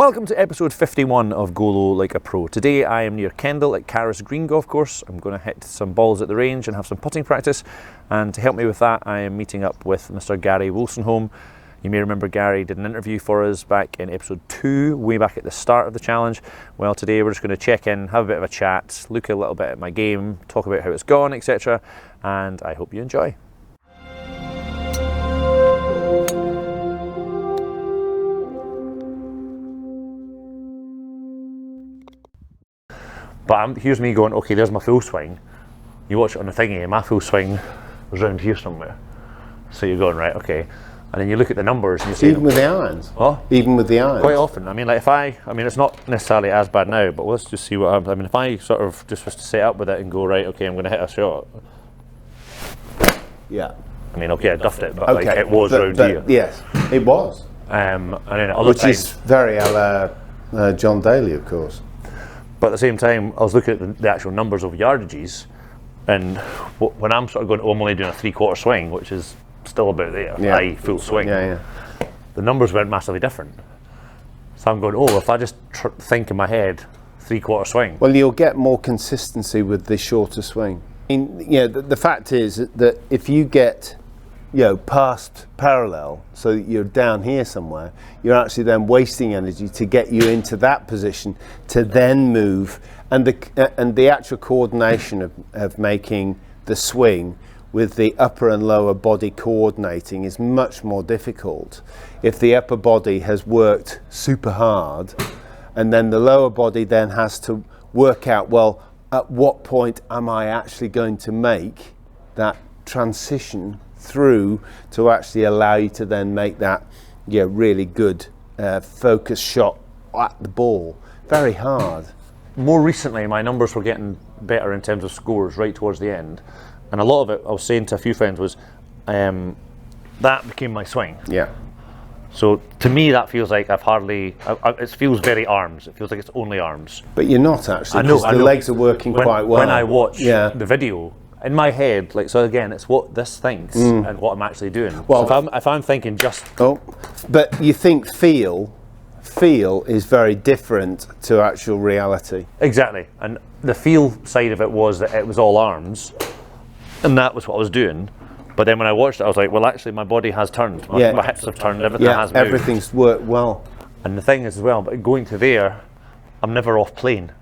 Welcome to episode 51 of Go Low Like a Pro. Today I am near Kendal at Carris Green Golf Course. I'm going to hit some balls at the range and have some putting practice. And to help me with that, I am meeting up with Mr. Gary Wolstenholme. You may remember Gary did an interview for us back in episode 2, way back at the start of the challenge. Well, today we're just going to check in, have a bit of a chat, look a little bit at my game, talk about how it's gone, etc. And I hope you enjoy. But here's me going, okay, there's my full swing. You watch it on the thingy, and my full swing was around here somewhere. So you're going, right, okay. And then you look at the numbers and you say... Even with the irons? Oh? Even with the irons? Quite often. I mean, like it's not necessarily as bad now, but let's just see what happens. I mean, if I sort of just was to set up with it and go, right, okay, I'm going to hit a shot. Yeah. I mean, okay, I duffed it, but okay. Like, it was round here. Yes, it was. And then other Which times, is very a la John Daly, of course. But at the same time, I was looking at the actual numbers of yardages, and when I'm sort of going, oh, I'm only doing a 3/4 swing, which is still about there, i.e. full swing, the numbers weren't massively different. So I'm going, oh, if I just think in my head 3/4 swing. Well, you'll get more consistency with the shorter swing. I mean, the fact is that if you get, past parallel, so you're down here somewhere, you're actually then wasting energy to get you into that position to then move, and the actual coordination of making the swing with the upper and lower body coordinating is much more difficult if the upper body has worked super hard and then the lower body then has to work out, well, at what point am I actually going to make that transition through to actually allow you to then make that really good focus shot at the ball. Very hard. More recently, my numbers were getting better in terms of scores right towards the end, and a lot of it, I was saying to a few friends, was that became my swing. Yeah. So to me, that feels like it feels very arms. It feels like it's only arms. But you're not actually, because the legs are working quite well. When I watch the video, in my head, so again, it's what this thinks and what I'm actually doing. Well, so if I'm thinking just... Oh, but you think feel is very different to actual reality. Exactly, and the feel side of it was that it was all arms, and that was what I was doing. But then when I watched it, I was like, well, actually, my body has turned. My hips have turned, everything has moved. Everything's worked well. And the thing is as well, but going to there, I'm never off plane.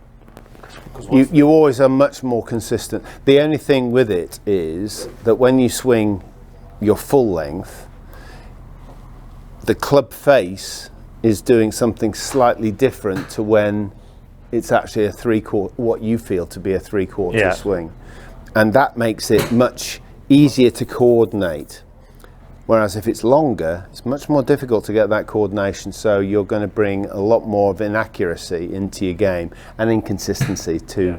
You always are much more consistent. The only thing with it is that when you swing your full length, the club face is doing something slightly different to when it's actually a 3/4, what you feel to be a 3/4 swing. And that makes it much easier to coordinate. Whereas if it's longer, it's much more difficult to get that coordination, so you're going to bring a lot more of inaccuracy into your game and inconsistency too.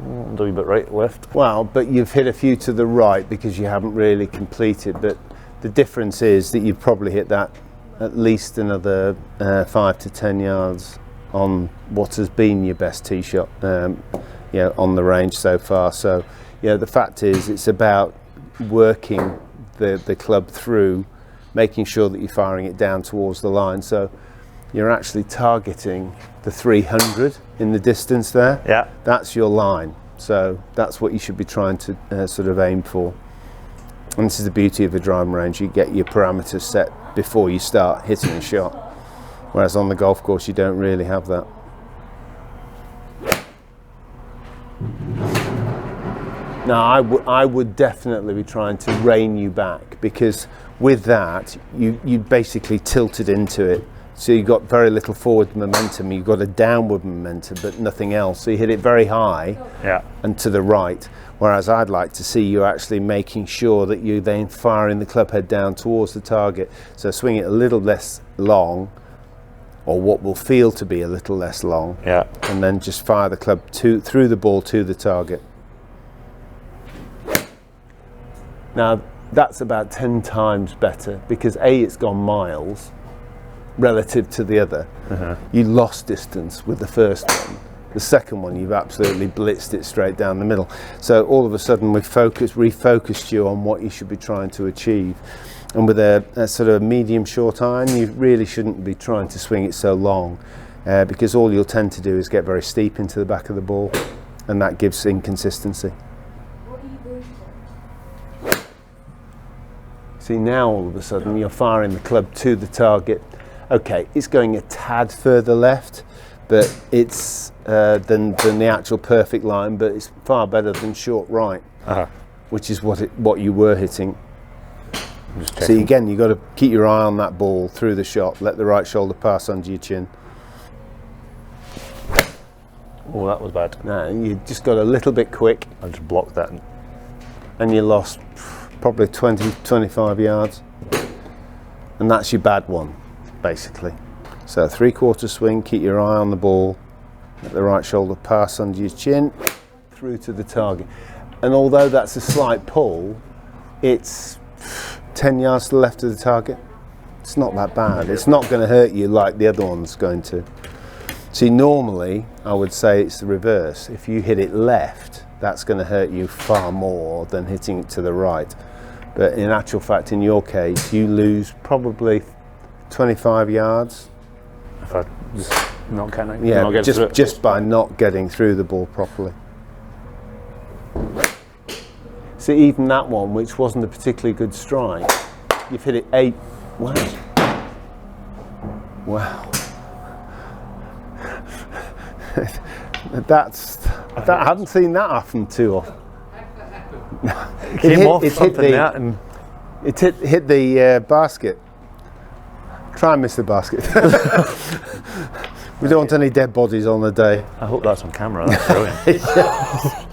A wee bit right, left. Well, but you've hit a few to the right because you haven't really completed, but the difference is that you've probably hit that at least another 5 to 10 yards on what has been your best tee shot on the range so far. So the fact is it's about working the club through, making sure that you're firing it down towards the line. So you're actually targeting the 300 in the distance there. Yeah. That's your line. So that's what you should be trying to sort of aim for. And this is the beauty of a driving range. You get your parameters set before you start hitting a shot. Whereas on the golf course, you don't really have that. Now, I would definitely be trying to rein you back, because with that, you basically tilted into it. So you've got very little forward momentum. You've got a downward momentum, but nothing else. So you hit it very high and to the right. Whereas I'd like to see you actually making sure that you then firing the club head down towards the target. So swing it a little less long, or what will feel to be a little less long, and then just fire the club through the ball to the target. Now that's about 10 times better, because A, it's gone miles relative to the other. You lost distance with the first one. The second one, you've absolutely blitzed it straight down the middle. So all of a sudden we've refocused you on what you should be trying to achieve. And with a sort of medium short iron, you really shouldn't be trying to swing it so long, because all you'll tend to do is get very steep into the back of the ball, and that gives inconsistency. See, now all of a sudden you're firing the club to the target. Okay, it's going a tad further left, but it's than the actual perfect line, but it's far better than short right, which is what you were hitting. See, again, you've got to keep your eye on that ball through the shot, let the right shoulder pass under your chin. Oh, that was bad. No, you just got a little bit quick. I just blocked that. And you lost probably 20, 25 yards. And that's your bad one, basically. So 3/4 swing, keep your eye on the ball, let the right shoulder pass under your chin, through to the target. And although that's a slight pull, it's 10 yards to the left of the target. It's not that bad. It's not going to hurt you like the other one's going to. See, normally I would say it's the reverse. If you hit it left, that's going to hurt you far more than hitting it to the right. But in actual fact, in your case, you lose probably 25 yards. If I just not getting, yeah, not getting just by not getting through the ball properly. See, even that one, which wasn't a particularly good strike, you've hit it 8. Wow. Wow. I haven't seen that happen too often. It hit the basket. Try and miss the basket. We don't want any dead bodies on the day. I hope that's on camera. That's brilliant.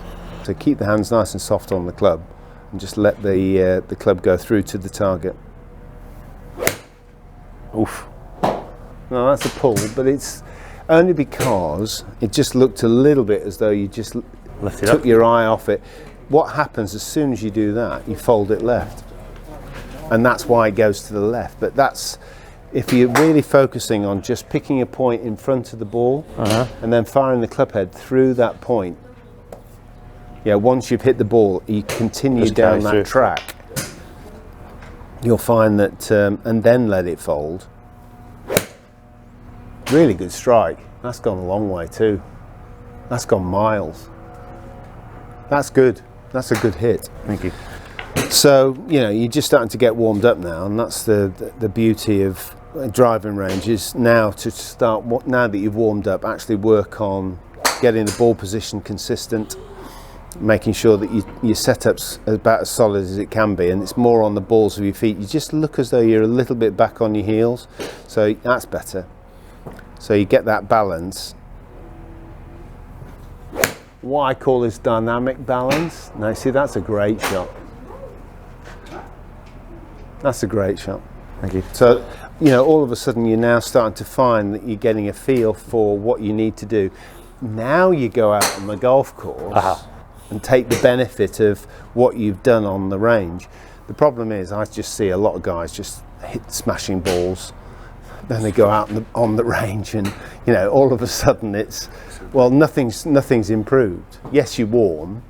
So keep the hands nice and soft on the club, and just let the club go through to the target. Oof. No, that's a pull, but it's only because it just looked a little bit as though you just took your eye off it. What happens as soon as you do that, you fold it left. And that's why it goes to the left. But that's, if you're really focusing on just picking a point in front of the ball and then firing the club head through that point. Yeah, once you've hit the ball, you continue down that track. You'll find that, and then let it fold. Really good strike. That's gone a long way too. That's gone miles. That's good. That's a good hit. Thank you. So, you know, you're just starting to get warmed up now, and that's the beauty of driving range, is now to start, now that you've warmed up, actually work on getting the ball position consistent, making sure that your setup's about as solid as it can be, and it's more on the balls of your feet. You just look as though you're a little bit back on your heels, so that's better. So you get that balance. What I call this dynamic balance. Now see, that's a great shot. That's a great shot. Thank you. So, you know, all of a sudden you're now starting to find that you're getting a feel for what you need to do. Now you go out on the golf course and take the benefit of what you've done on the range. The problem is, I just see a lot of guys just smashing balls. Then they go out on the range, and you know, all of a sudden it's, well, nothing's improved. Yes, you warm,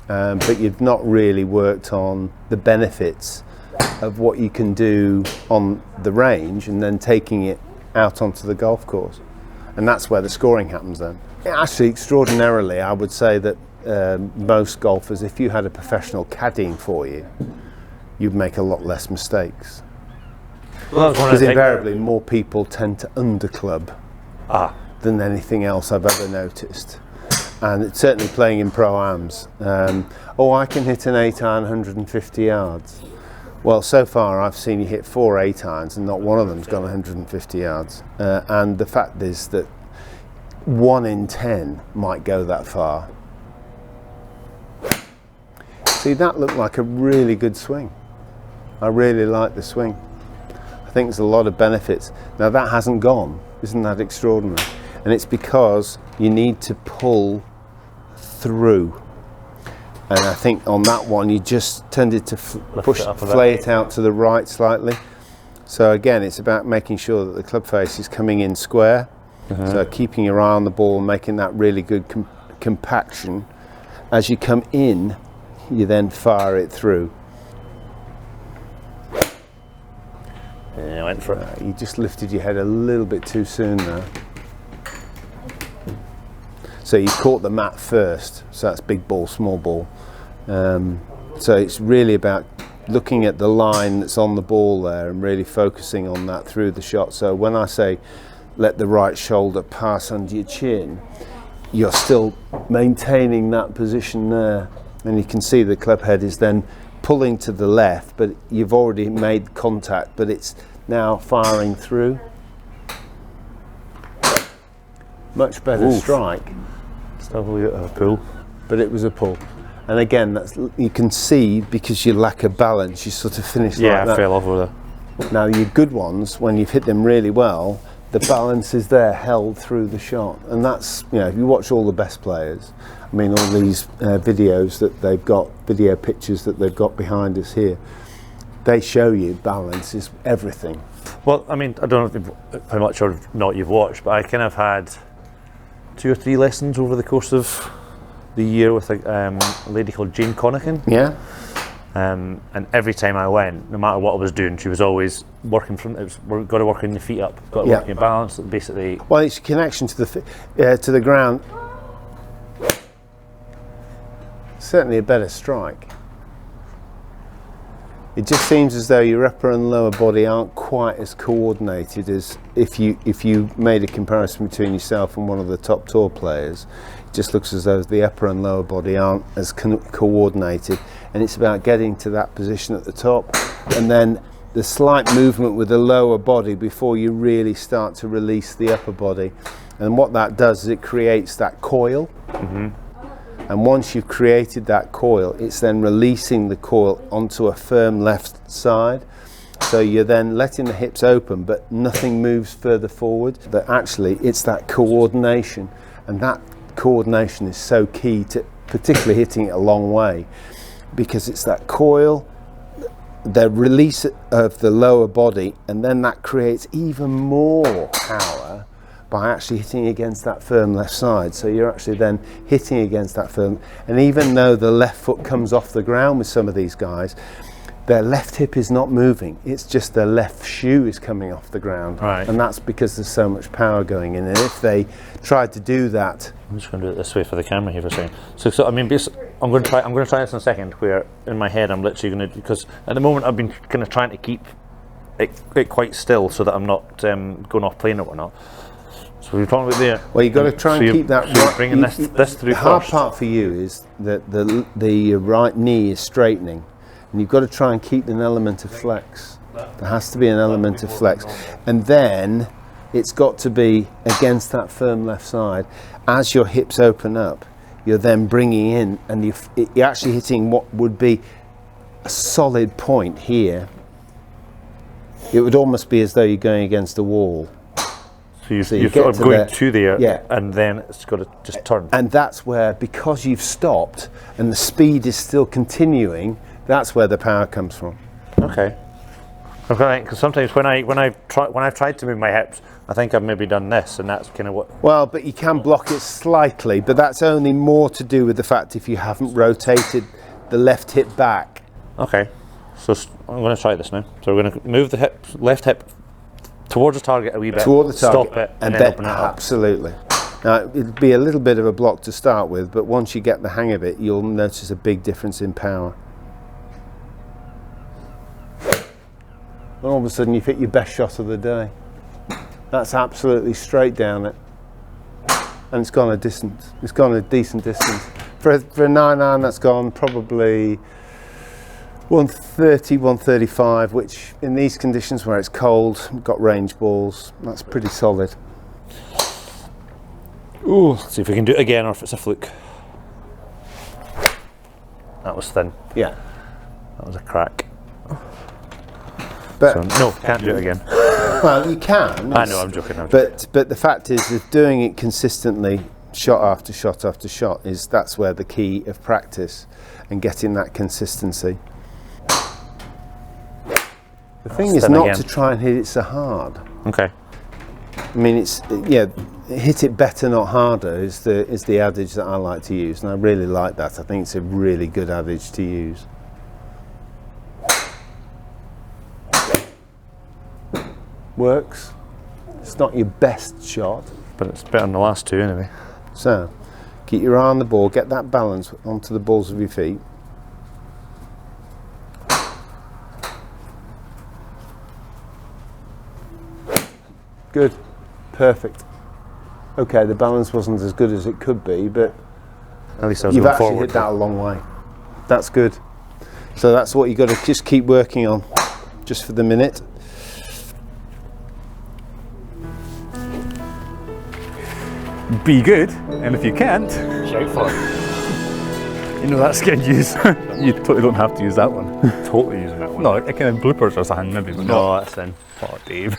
but you've not really worked on the benefits of what you can do on the range, and then taking it out onto the golf course, and that's where the scoring happens. Then, actually, extraordinarily, I would say that most golfers, if you had a professional caddying for you, you'd make a lot less mistakes. Well, because invariably more people tend to underclub than anything else I've ever noticed. And it's certainly playing in pro-ams. Oh, I can hit an 8-iron 150 yards. Well, so far I've seen you hit 4 8-irons and not one of them's gone 150 yards. And the fact is that 1 in 10 might go that far. See, that looked like a really good swing. I really like the swing. I think there's a lot of benefits. Now that hasn't gone. Isn't that extraordinary? And it's because you need to pull through. And I think on that one you just tended to flay it out to the right slightly. So again, it's about making sure that the club face is coming in square. So keeping your eye on the ball and making that really good compaction. As you come in, you then fire it through. Yeah, I went for it. You just lifted your head a little bit too soon there. So you caught the mat first, so that's big ball, small ball. So it's really about looking at the line that's on the ball there and really focusing on that through the shot. So when I say let the right shoulder pass under your chin, you're still maintaining that position there. And you can see the club head is then pulling to the left, but you've already made contact, but it's now firing through. Much better strike. Let's have a look at a pull. But it was a pull. And again, that's, you can see, because you lack of balance, you sort of finish like that. Yeah, I fell over there. Now your good ones, when you've hit them really well, the balance is there, held through the shot. And that's, you know, if you watch all the best players, I mean, all these videos that they've got, video pictures that they've got behind us here, they show you balance is everything. Well, I mean, I don't know how much or not you've watched, but I kind of had 2 or 3 lessons over the course of the year with a lady called Jane Connican. Yeah. And every time I went, no matter what I was doing, she was always working from. We've got to work on your feet up, got to work on your balance. Basically, well, it's a connection to the ground. Certainly a better strike. It just seems as though your upper and lower body aren't quite as coordinated as if you made a comparison between yourself and one of the top tour players. It just looks as though the upper and lower body aren't as coordinated, and it's about getting to that position at the top, and then the slight movement with the lower body before you really start to release the upper body. And what that does is it creates that coil. And once you've created that coil, it's then releasing the coil onto a firm left side. So you're then letting the hips open, but nothing moves further forward. But actually, it's that coordination. And that coordination is so key to particularly hitting it a long way, because it's that coil, the release of the lower body, and then that creates even more power by actually hitting against that firm left side. So you're actually then hitting against that firm, and even though the left foot comes off the ground with some of these guys, their left hip is not moving, it's just their left shoe is coming off the ground. Right. And that's because there's so much power going in. And if they tried to do that, I'm just going to do it this way for the camera here for a second. So I mean, I'm going to try this in a second, where in my head I'm literally going to, because at the moment I've been kind of trying to keep it quite still so that I'm not going off plane or whatnot. So we're talking about there. Well, you've got to try and keep that right. Bringing this through. The hard part for you is that the right knee is straightening, and you've got to try and keep an element of flex. There has to be an element of flex, and then it's got to be against that firm left side. As your hips open up, you're then bringing in, and you're actually hitting what would be a solid point here. It would almost be as though you're going against a wall. So you're sort of going to there, and then it's got to just turn. And that's where, because you've stopped and the speed is still continuing, that's where the power comes from. Okay. Because sometimes when I've tried to move my hips, I think I've maybe done this, and that's kind of what. Well, but you can block it slightly, but that's only more to do with the fact if you haven't rotated the left hip back. Okay. So I'm going to try this now. So we're going to move the left hip towards the target a wee bit, toward the target, stop it, and then open it up. Absolutely. Now, it'll be a little bit of a block to start with, but once you get the hang of it, you'll notice a big difference in power. And all of a sudden, you've hit your best shot of the day. That's absolutely straight down it, and it's gone a distance. It's gone a decent distance. For a 9-iron, that's gone probably 130, 135, which in these conditions where it's cold, we've got range balls, that's pretty solid. Ooh, let's see if we can do it again or if it's a fluke. That was thin. Yeah. That was a crack. But so, no, can't do it again. Well, you can. I know, I'm joking. But the fact is that doing it consistently, shot after shot after shot, that's where the key of practice and getting that consistency. The thing is not to try and hit it so hard. Okay. I mean, hit it better, not harder is the adage that I like to use, and I really like that. I think it's a really good adage to use. works. It's not your best shot, but it's better than the last two anyway. So, keep your eye on the ball, get that balance onto the balls of your feet. Good, perfect. Okay, the balance wasn't as good as it could be, but at least I was you've going actually forward. hit that a long way. That's good. So that's what you've got to just keep working on, just for the minute. Be good, and if you can't, Shout for it. you know that's getting used. You totally don't have to use that one. Totally using that one. No, a kind of bloopers or something maybe, but No, that's in. Oh, Dave.